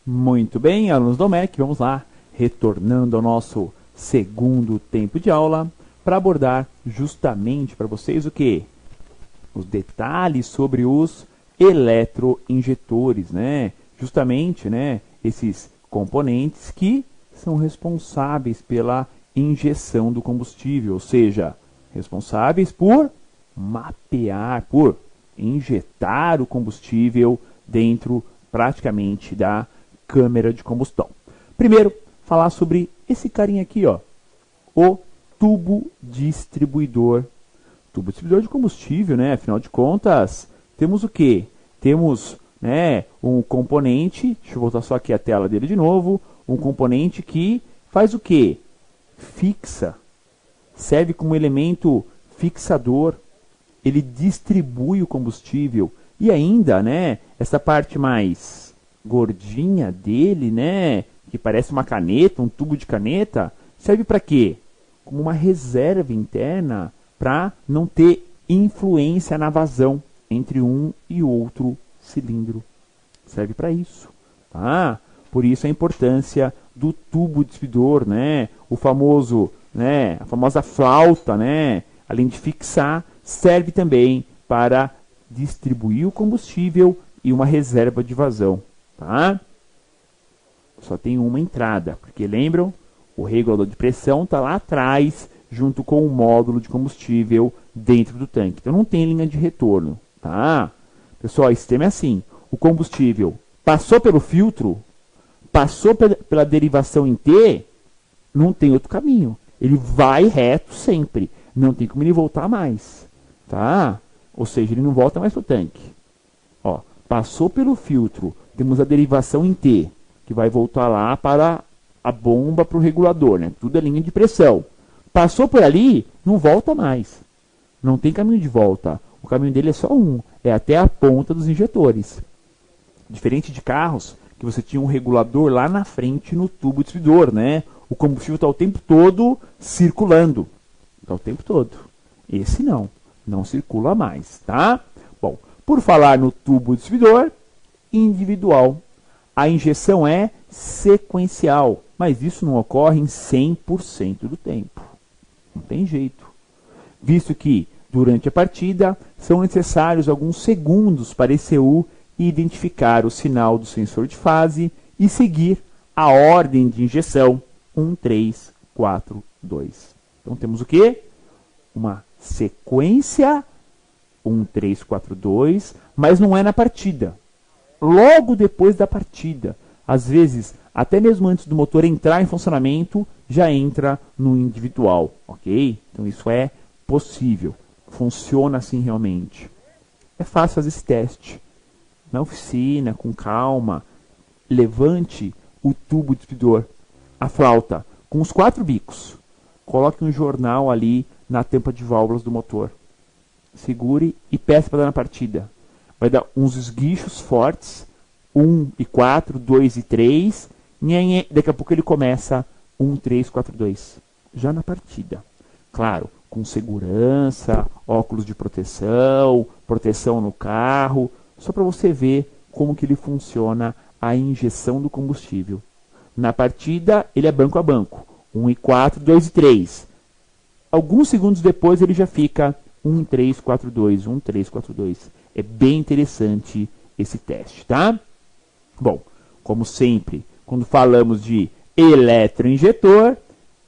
Muito bem, alunos do MEC, vamos lá, retornando ao nosso segundo tempo de aula para abordar justamente para vocês o que? Os detalhes sobre os eletroinjetores, né? Justamente, né, esses componentes que são responsáveis pela injeção do combustível, ou seja, responsáveis por mapear, por injetar o combustível dentro praticamente da câmara de combustão. Primeiro, falar sobre esse carinha aqui, ó, o tubo distribuidor. Tubo distribuidor de combustível, né? Afinal de contas, temos o quê? Temos, né, um componente, deixa eu voltar só aqui a tela dele de novo, um componente que faz o quê? Fixa, serve como elemento fixador, ele distribui o combustível e ainda, né, essa parte mais gordinha dele, né, que parece uma caneta, um tubo de caneta, serve para quê? Como uma reserva interna para não ter influência na vazão entre um e outro cilindro. Serve para isso, tá? Por isso a importância do tubo distribuidor, né, o famoso, né, a famosa flauta, né, além de fixar, serve também para distribuir o combustível e uma reserva de vazão. Tá? Só tem uma entrada, porque lembram? O regulador de pressão está lá atrás, junto com o módulo de combustível dentro do tanque. Então não tem linha de retorno. Tá? Pessoal, o sistema é assim. O combustível passou pelo filtro, passou pela derivação em T, não tem outro caminho. Ele vai reto sempre. Não tem como ele voltar mais. Tá? Ou seja, ele não volta mais para o tanque. Ó, passou pelo filtro, temos a derivação em T, que vai voltar lá para a bomba, para o regulador, né? Tudo é linha de pressão. Passou por ali, não volta mais. Não tem caminho de volta. O caminho dele é só um, é até a ponta dos injetores. Diferente de carros, que você tinha um regulador lá na frente no tubo distribuidor, né? O combustível está o tempo todo circulando. Está o tempo todo. Esse não circula mais, tá? Bom, por falar no tubo distribuidor, individual. A injeção é sequencial, mas isso não ocorre em 100% do tempo. Não tem jeito. Visto que, durante a partida, são necessários alguns segundos para a ECU identificar o sinal do sensor de fase e seguir a ordem de injeção 1, 3, 4, 2. Então temos o quê? Uma sequência 1, 3, 4, 2, mas não é na partida. Logo depois da partida. Às vezes, até mesmo antes do motor entrar em funcionamento, já entra no individual, ok? Então isso é possível. Funciona assim realmente. É fácil fazer esse teste. Na oficina, com calma, levante o tubo distribuidor, a flauta, com os 4 bicos. Coloque um jornal ali na tampa de válvulas do motor. Segure e peça para dar na partida. Vai dar uns esguichos fortes, 1 e 4, 2 e 3, daqui a pouco ele começa 1, 3, 4, 2, já na partida. Claro, com segurança, óculos de proteção, proteção no carro, só para você ver como que ele funciona a injeção do combustível. Na partida, ele é banco a banco, 1 e 4, 2 e 3. Alguns segundos depois ele já fica 1, 3, 4, 2, 1, 3, 4, 2. É bem interessante esse teste, tá? Bom, como sempre, quando falamos de eletroinjetor,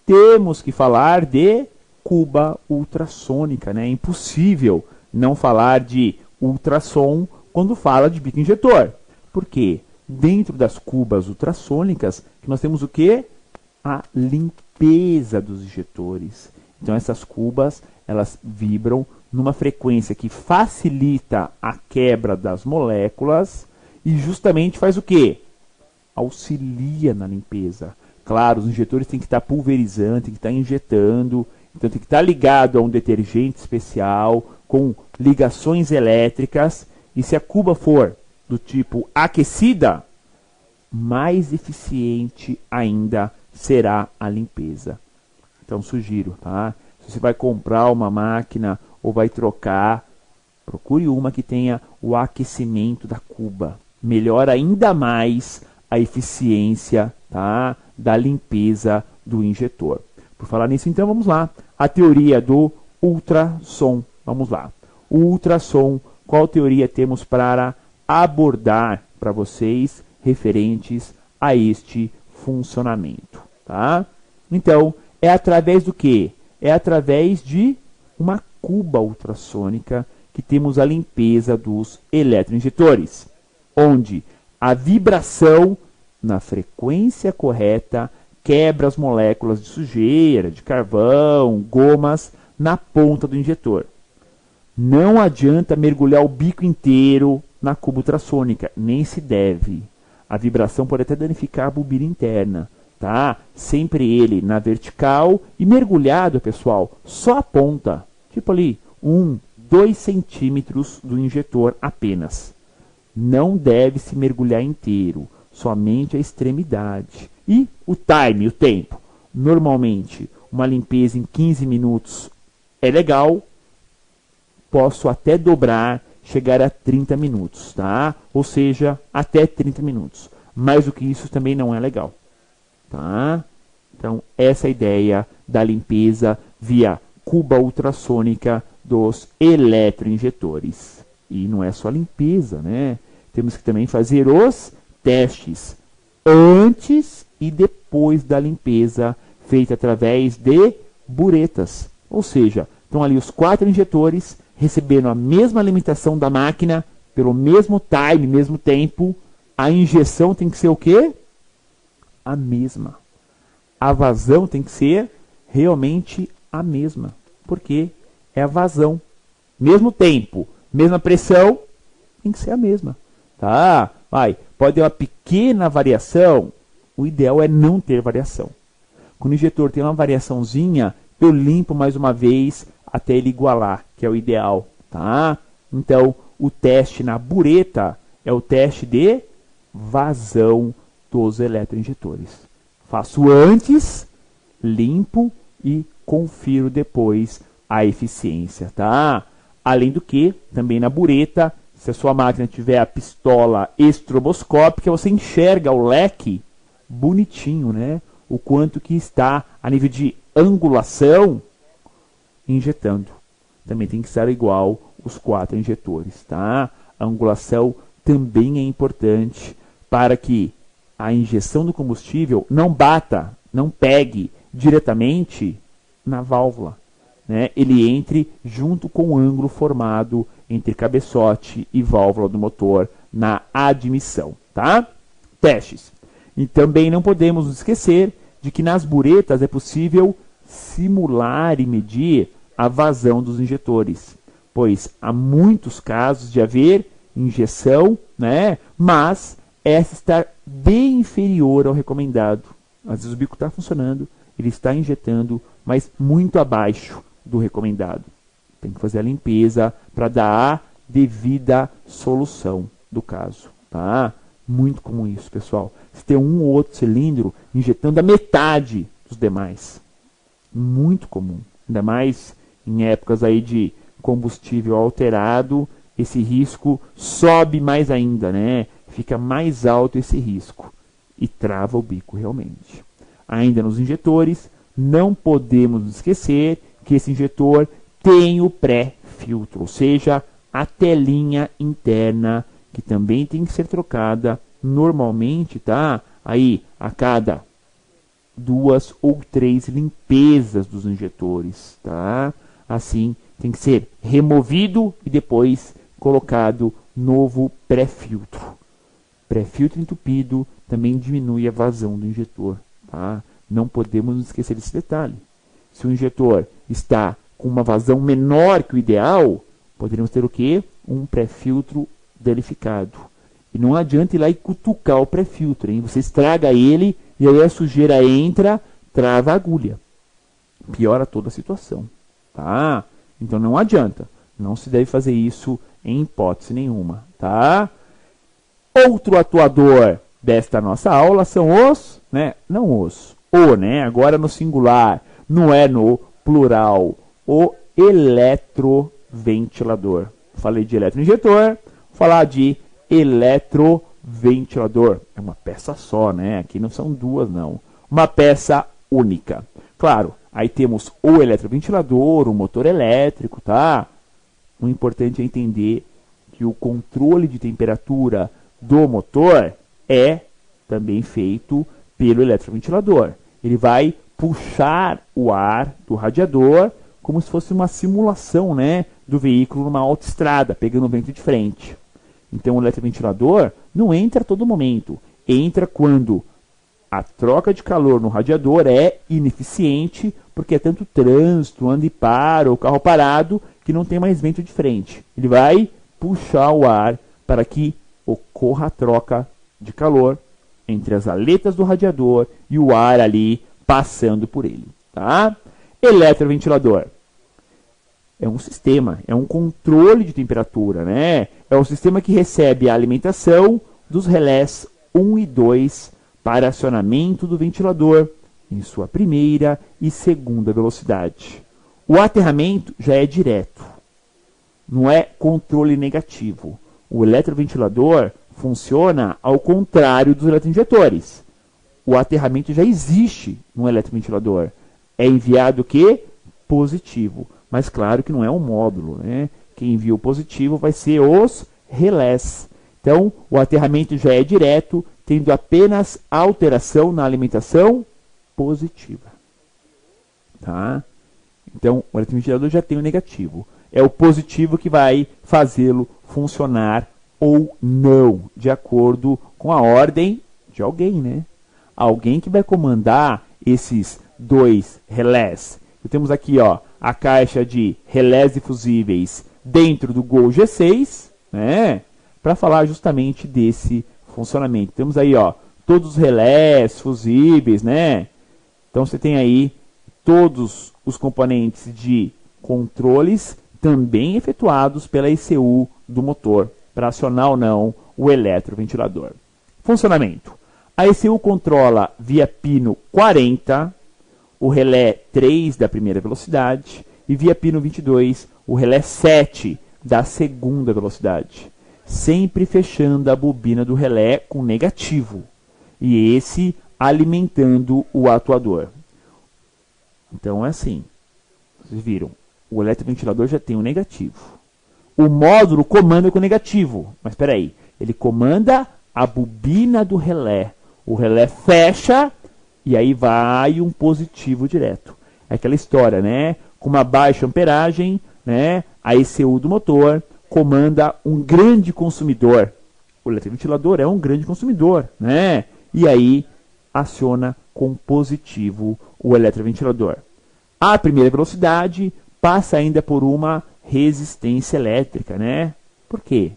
temos que falar de cuba ultrassônica, né? É impossível não falar de ultrassom quando fala de bico injetor. Por quê? Dentro das cubas ultrassônicas, nós temos o quê? A limpeza dos injetores. Então essas cubas, elas vibram numa frequência que facilita a quebra das moléculas e justamente faz o quê? Auxilia na limpeza. Claro, os injetores têm que estar pulverizando, têm que estar injetando, então tem que estar ligado a um detergente especial, com ligações elétricas, e se a cuba for do tipo aquecida, mais eficiente ainda será a limpeza. Então sugiro, tá? Se você vai comprar uma máquina ou vai trocar, procure uma que tenha o aquecimento da cuba. Melhora ainda mais a eficiência, tá, da limpeza do injetor. Por falar nisso, então, vamos lá. A teoria do ultrassom. Vamos lá. O ultrassom, qual teoria temos para abordar para vocês referentes a este funcionamento, tá? Então, é através do quê? É através de uma cuba ultrassônica que temos a limpeza dos eletroinjetores, onde a vibração na frequência correta quebra as moléculas de sujeira, de carvão, gomas na ponta do injetor. Não adianta mergulhar o bico inteiro na cuba ultrassônica, nem se deve. A vibração pode até danificar a bobina interna, tá? Sempre ele na vertical e mergulhado, pessoal, só a ponta, tipo ali, 2 centímetros do injetor apenas. Não deve se mergulhar inteiro, somente a extremidade. E o time, o tempo. Normalmente, uma limpeza em 15 minutos é legal. Posso até dobrar, chegar a 30 minutos, tá? Ou seja, até 30 minutos. Mais do que isso também não é legal, tá? Então, essa é a ideia da limpeza via cuba ultrassônica dos eletroinjetores. E não é só limpeza, né? Temos que também fazer os testes antes e depois da limpeza, feita através de buretas. Ou seja, estão ali os 4 injetores recebendo a mesma alimentação da máquina, pelo mesmo time, mesmo tempo. A injeção tem que ser o quê? A mesma. A vazão tem que ser realmente a mesma. Porque é a vazão. Mesmo tempo, mesma pressão, tem que ser a mesma. Tá? Pode ter uma pequena variação. O ideal é não ter variação. Quando o injetor tem uma variaçãozinha, eu limpo mais uma vez até ele igualar, que é o ideal, tá? Então, o teste na bureta é o teste de vazão dos eletroinjetores. Faço antes, limpo e confiro depois a eficiência, tá? Além do que, também na bureta, se a sua máquina tiver a pistola estroboscópica, você enxerga o leque bonitinho, né? O quanto que está a nível de angulação injetando. Também tem que estar igual os 4 injetores, tá? A angulação também é importante para que a injeção do combustível não bata, não pegue diretamente na válvula, né? Ele entre junto com o ângulo formado entre cabeçote e válvula do motor na admissão, tá? Testes. E também não podemos nos esquecer de que nas buretas é possível simular e medir a vazão dos injetores, pois há muitos casos de haver injeção, né, mas essa está bem inferior ao recomendado. Às vezes o bico está funcionando, ele está injetando, mas muito abaixo do recomendado. Tem que fazer a limpeza para dar a devida solução do caso, tá? Muito comum isso, pessoal. Se tem um ou outro cilindro injetando a metade dos demais. Muito comum. Ainda mais em épocas aí de combustível alterado, esse risco sobe mais ainda, né? Fica mais alto esse risco e trava o bico realmente. Ainda nos injetores, não podemos esquecer que esse injetor tem o pré-filtro, ou seja, a telinha interna, que também tem que ser trocada normalmente, tá? Aí, a cada 2 ou 3 limpezas dos injetores, tá? Assim, tem que ser removido e depois colocado novo pré-filtro. Pré-filtro entupido também diminui a vazão do injetor, tá? Não podemos esquecer desse detalhe. Se o injetor está com uma vazão menor que o ideal, poderíamos ter o quê? Um pré-filtro danificado. E não adianta ir lá e cutucar o pré-filtro, hein? Você estraga ele e aí a sujeira entra, trava a agulha. Piora toda a situação, tá? Então não adianta. Não se deve fazer isso em hipótese nenhuma, tá? Outro atuador desta nossa aula são os, né? Não os, o, né? Agora no singular, não é no plural. O eletroventilador. Falei de eletroinjetor, vou falar de eletroventilador. eletroventilador. É uma peça só, né? Aqui não são duas, não. Uma peça única. Claro, aí temos o eletroventilador, o motor elétrico, tá? O importante é entender que o controle de temperatura do motor é também feito pelo eletroventilador. Ele vai puxar o ar do radiador como se fosse uma simulação, né, do veículo numa autoestrada, pegando o vento de frente. Então o eletroventilador não entra a todo momento. Entra quando a troca de calor no radiador é ineficiente, porque é tanto trânsito, anda e para, ou carro parado, que não tem mais vento de frente. Ele vai puxar o ar para que ocorra a troca de calor entre as aletas do radiador e o ar ali passando por ele. Tá? Eletroventilador é um sistema, é um controle de temperatura, né? É um sistema que recebe a alimentação dos relés 1 e 2 para acionamento do ventilador em sua primeira e segunda velocidade. O aterramento já é direto, não é controle negativo. O eletroventilador funciona ao contrário dos eletroinjetores. O aterramento já existe no eletroventilador. É enviado o quê? Positivo. Mas claro que não é um módulo, né? Quem envia o positivo vai ser os relés. Então, o aterramento já é direto, tendo apenas alteração na alimentação positiva. Tá? Então, o eletroventilador já tem o negativo. É o positivo que vai fazê-lo funcionar ou não, de acordo com a ordem de alguém, né? Alguém que vai comandar esses dois relés. Temos aqui, ó, a caixa de relés difusíveis dentro do Gol G6, né? Para falar justamente desse funcionamento. Temos aí, ó, todos os relés fusíveis, né? Então você tem aí todos os componentes de controles também efetuados pela ECU do motor, para acionar ou não o eletroventilador. Funcionamento. A ECU controla via pino 40, o relé 3 da primeira velocidade, e via pino 22, o relé 7 da segunda velocidade. Sempre fechando a bobina do relé com negativo, e esse alimentando o atuador. Então é assim, vocês viram, o eletroventilador já tem o negativo. O módulo comanda com negativo, mas espera aí, ele comanda a bobina do relé. O relé fecha e aí vai um positivo direto. É aquela história, né? Com uma baixa amperagem, né? A ECU do motor comanda um grande consumidor. O eletroventilador é um grande consumidor, né? E aí aciona com positivo o eletroventilador. A primeira velocidade passa ainda por uma resistência elétrica, né? Por quê?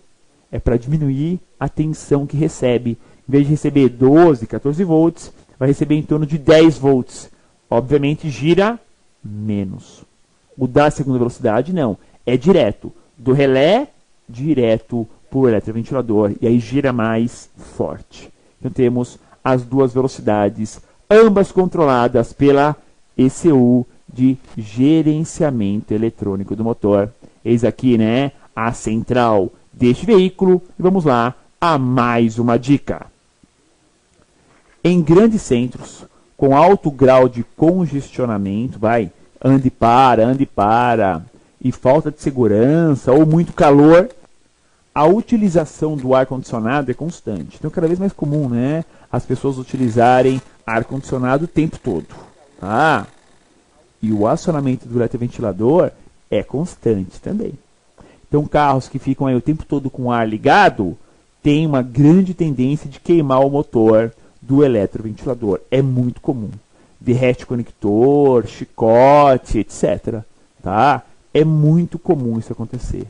É para diminuir a tensão que recebe. Em vez de receber 12, 14 volts, vai receber em torno de 10 volts. Obviamente gira menos. O da segunda velocidade não, é direto. Do relé, direto para o eletroventilador. E aí gira mais forte. Então temos as duas velocidades, ambas controladas pela ECU de gerenciamento eletrônico do motor. Eis aqui, né, a central deste veículo. E vamos lá a mais uma dica. Em grandes centros, com alto grau de congestionamento, ande e para, e falta de segurança ou muito calor, a utilização do ar-condicionado é constante. Então, é cada vez mais comum, né, as pessoas utilizarem ar-condicionado o tempo todo. Tá? E o acionamento do eletroventilador é constante também. Então, carros que ficam aí o tempo todo com o ar ligado, têm uma grande tendência de queimar o motor do eletroventilador. É muito comum. Derrete conector, chicote, etc. Tá? É muito comum isso acontecer.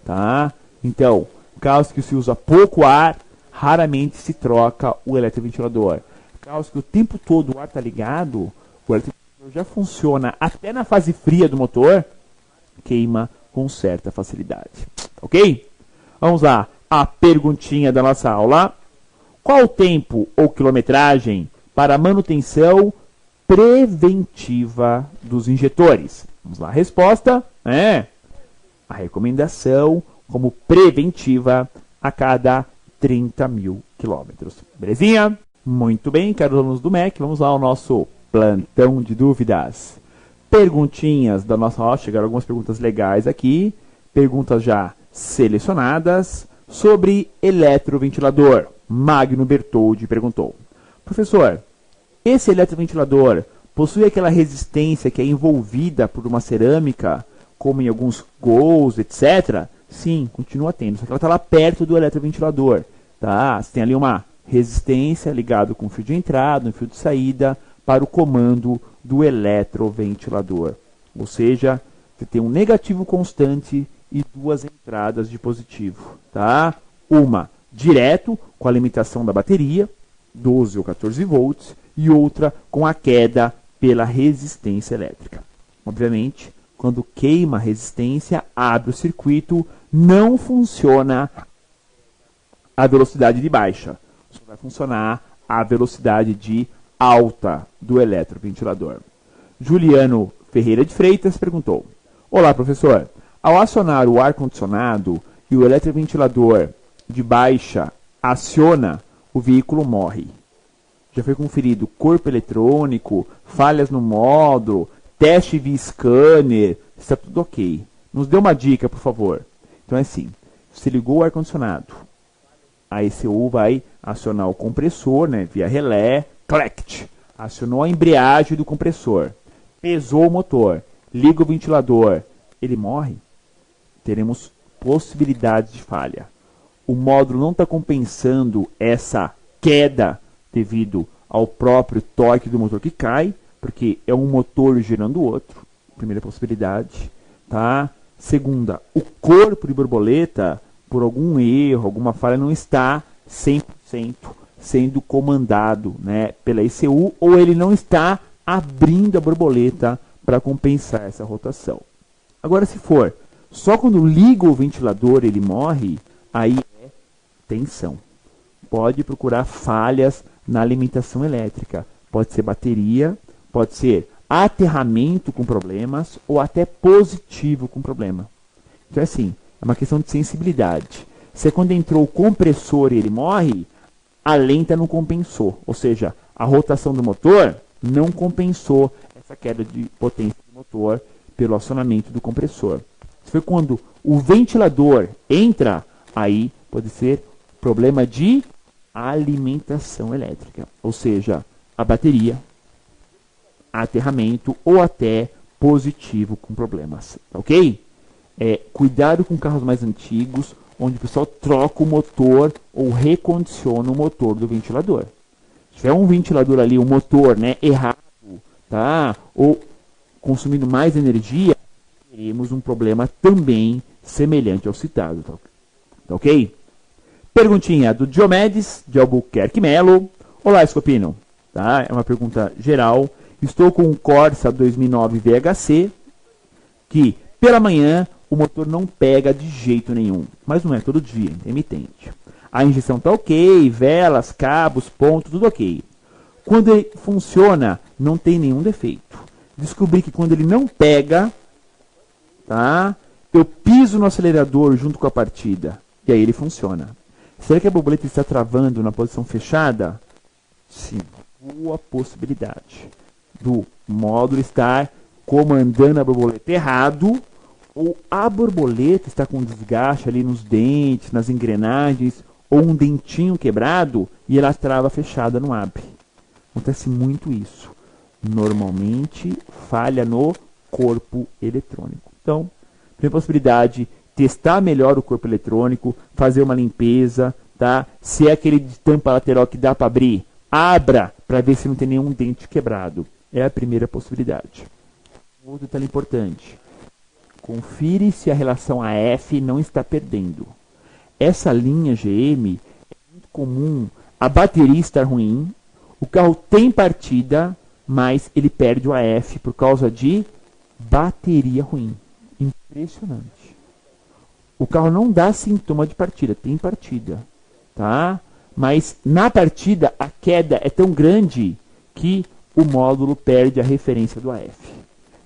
Tá? Então, carros que se usa pouco ar, raramente se troca o eletroventilador. Carros que o tempo todo o ar está ligado, o eletroventilador já funciona até na fase fria do motor, queima com certa facilidade. Ok? Vamos lá. A perguntinha da nossa aula. Qual o tempo ou quilometragem para a manutenção preventiva dos injetores? Vamos lá. A resposta é a recomendação como preventiva a cada 30 mil quilômetros. Belezinha? Muito bem, caros alunos do MEC, vamos lá ao nosso plantão de dúvidas. Perguntinhas da nossa aula, chegaram algumas perguntas legais aqui, perguntas já selecionadas sobre eletroventilador. Magno Bertoldi perguntou: professor, esse eletroventilador possui aquela resistência que é envolvida por uma cerâmica, como em alguns gols, etc.? Sim, continua tendo, só que ela está lá perto do eletroventilador. Tá? Você tem ali uma resistência ligada com um fio de entrada, um fio de saída, para o comando do eletroventilador. Ou seja, você tem um negativo constante e duas entradas de positivo. Tá? Uma direto com a limitação da bateria, 12 ou 14 volts, e outra com a queda pela resistência elétrica. Obviamente, quando queima a resistência, abre o circuito, não funciona a velocidade de baixa. Só vai funcionar a velocidade de alta do eletroventilador. Juliano Ferreira de Freitas perguntou: olá, professor. Ao acionar o ar-condicionado e o eletroventilador de baixa aciona, o veículo morre. Já foi conferido corpo eletrônico, falhas no módulo, teste via scanner, está tudo ok. Nos dê uma dica, por favor. Então é assim, você ligou o ar-condicionado, a ECU vai acionar o compressor, né, via relé, CLECT, acionou a embreagem do compressor, pesou o motor, liga o ventilador, ele morre, teremos possibilidades de falha. O módulo não está compensando essa queda devido ao próprio torque do motor que cai, porque é um motor girando o outro, primeira possibilidade, tá? Segunda, o corpo de borboleta, por algum erro, alguma falha, não está 100% sendo comandado, né, pela ECU, ou ele não está abrindo a borboleta para compensar essa rotação. Agora, se for só quando liga o ventilador ele morre, aí é tensão. Pode procurar falhas na alimentação elétrica. Pode ser bateria, pode ser aterramento com problemas ou até positivo com problema. Então é assim, é uma questão de sensibilidade. Se quando entrou o compressor e ele morre, a lenta não compensou. Ou seja, a rotação do motor não compensou essa queda de potência do motor pelo acionamento do compressor. Se foi quando o ventilador entra, aí pode ser problema de alimentação elétrica. Ou seja, a bateria, aterramento ou até positivo com problemas. Ok? Cuidado com carros mais antigos, onde o pessoal troca o motor ou recondiciona o motor do ventilador. Se tiver um ventilador ali, um motor, né, errado, tá? Ou consumindo mais energia, teremos um problema também semelhante ao citado. Tá ok? Perguntinha do Diomedes, de Albuquerque Melo. Olá, Escopino. Tá? É uma pergunta geral. Estou com um Corsa 2009 VHC, que pela manhã o motor não pega de jeito nenhum. Mas não é todo dia, intermitente. A injeção está ok, velas, cabos, pontos, tudo ok. Quando ele funciona, não tem nenhum defeito. Descobri que quando ele não pega, tá? Eu piso no acelerador junto com a partida. E aí ele funciona. Será que a borboleta está travando na posição fechada? Sim, boa possibilidade do módulo estar comandando a borboleta errado, ou a borboleta está com desgaste ali nos dentes, nas engrenagens, ou um dentinho quebrado e ela trava fechada, não abre. Acontece muito isso. Normalmente falha no corpo eletrônico. Então, primeira possibilidade, testar melhor o corpo eletrônico, fazer uma limpeza, tá? Se é aquele de tampa lateral que dá para abrir, abra para ver se não tem nenhum dente quebrado. É a primeira possibilidade. Outro detalhe importante. Confira se a relação AF não está perdendo. Essa linha GM é muito comum a bateria estar ruim, o carro tem partida, mas ele perde o AF por causa de bateria ruim. Impressionante. O carro não dá sintoma de partida, tem partida, tá? Mas na partida a queda é tão grande que o módulo perde a referência do AF.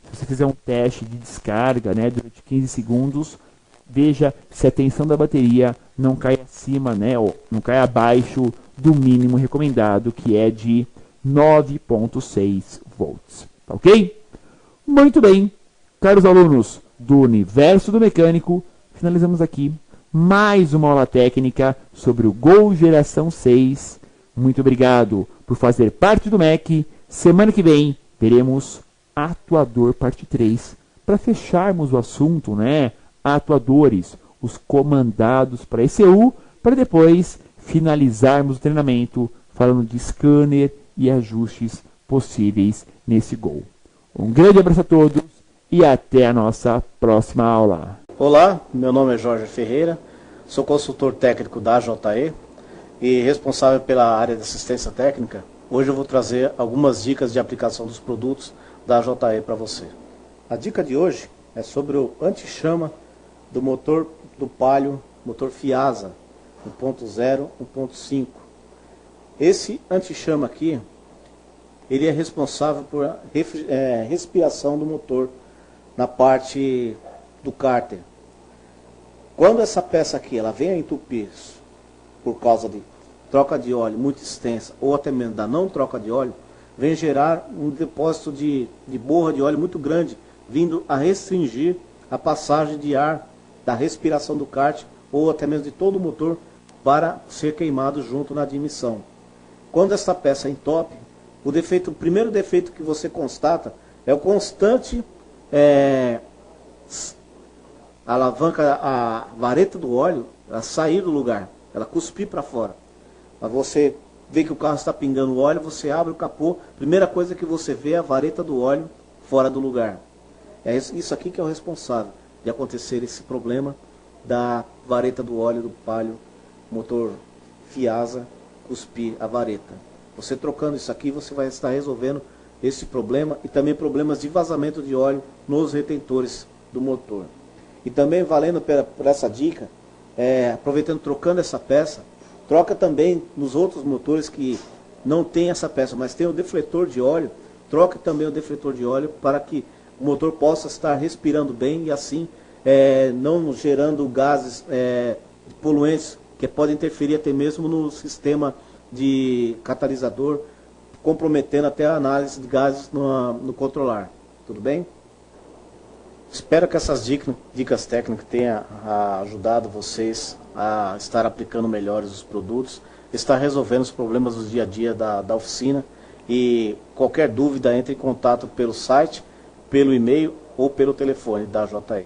Se você fizer um teste de descarga, né, durante 15 segundos, veja se a tensão da bateria não cai acima, né, ou não cai abaixo do mínimo recomendado, que é de 9,6 volts. Tá ok? Muito bem, caros alunos do Universo do Mecânico, finalizamos aqui mais uma aula técnica sobre o Gol Geração 6. Muito obrigado por fazer parte do MEC. Semana que vem teremos Atuador parte 3, para fecharmos o assunto, né? Atuadores, os comandados para ECU, para depois finalizarmos o treinamento falando de scanner e ajustes possíveis nesse Gol. Um grande abraço a todos e até a nossa próxima aula. Olá, meu nome é Jorge Ferreira, sou consultor técnico da JE e responsável pela área de assistência técnica. Hoje eu vou trazer algumas dicas de aplicação dos produtos da JE para você. A dica de hoje é sobre o anti-chama do motor do Palio, motor Fiasa 1.0, 1.5. Esse anti-chama aqui, ele é responsável por respiração do motor na parte do cárter. Quando essa peça aqui ela vem a entupir por causa de troca de óleo muito extensa ou até mesmo da não troca de óleo, vem gerar um depósito de borra de óleo muito grande, vindo a restringir a passagem de ar da respiração do kart ou até mesmo de todo o motor para ser queimado junto na admissão. Quando essa peça entope, o primeiro defeito que você constata é o constante alavanca, a vareta do óleo, ela sair do lugar, ela cuspir para fora. Mas você vê que o carro está pingando óleo, você abre o capô, primeira coisa que você vê é a vareta do óleo fora do lugar. É isso aqui que é o responsável de acontecer esse problema da vareta do óleo do Palio motor Fiasa cuspir a vareta. Você trocando isso aqui, você vai estar resolvendo esse problema e também problemas de vazamento de óleo nos retentores do motor. E também valendo por essa dica, aproveitando, trocando essa peça, troca também nos outros motores que não tem essa peça, mas tem o defletor de óleo, troca também o defletor de óleo para que o motor possa estar respirando bem e assim não gerando gases poluentes que podem interferir até mesmo no sistema de catalisador, comprometendo até a análise de gases no controlar. Tudo bem? Espero que essas dicas técnicas tenham ajudado vocês a estar aplicando melhores os produtos, estar resolvendo os problemas do dia a dia da oficina. E qualquer dúvida, entre em contato pelo site, pelo e-mail ou pelo telefone da JE.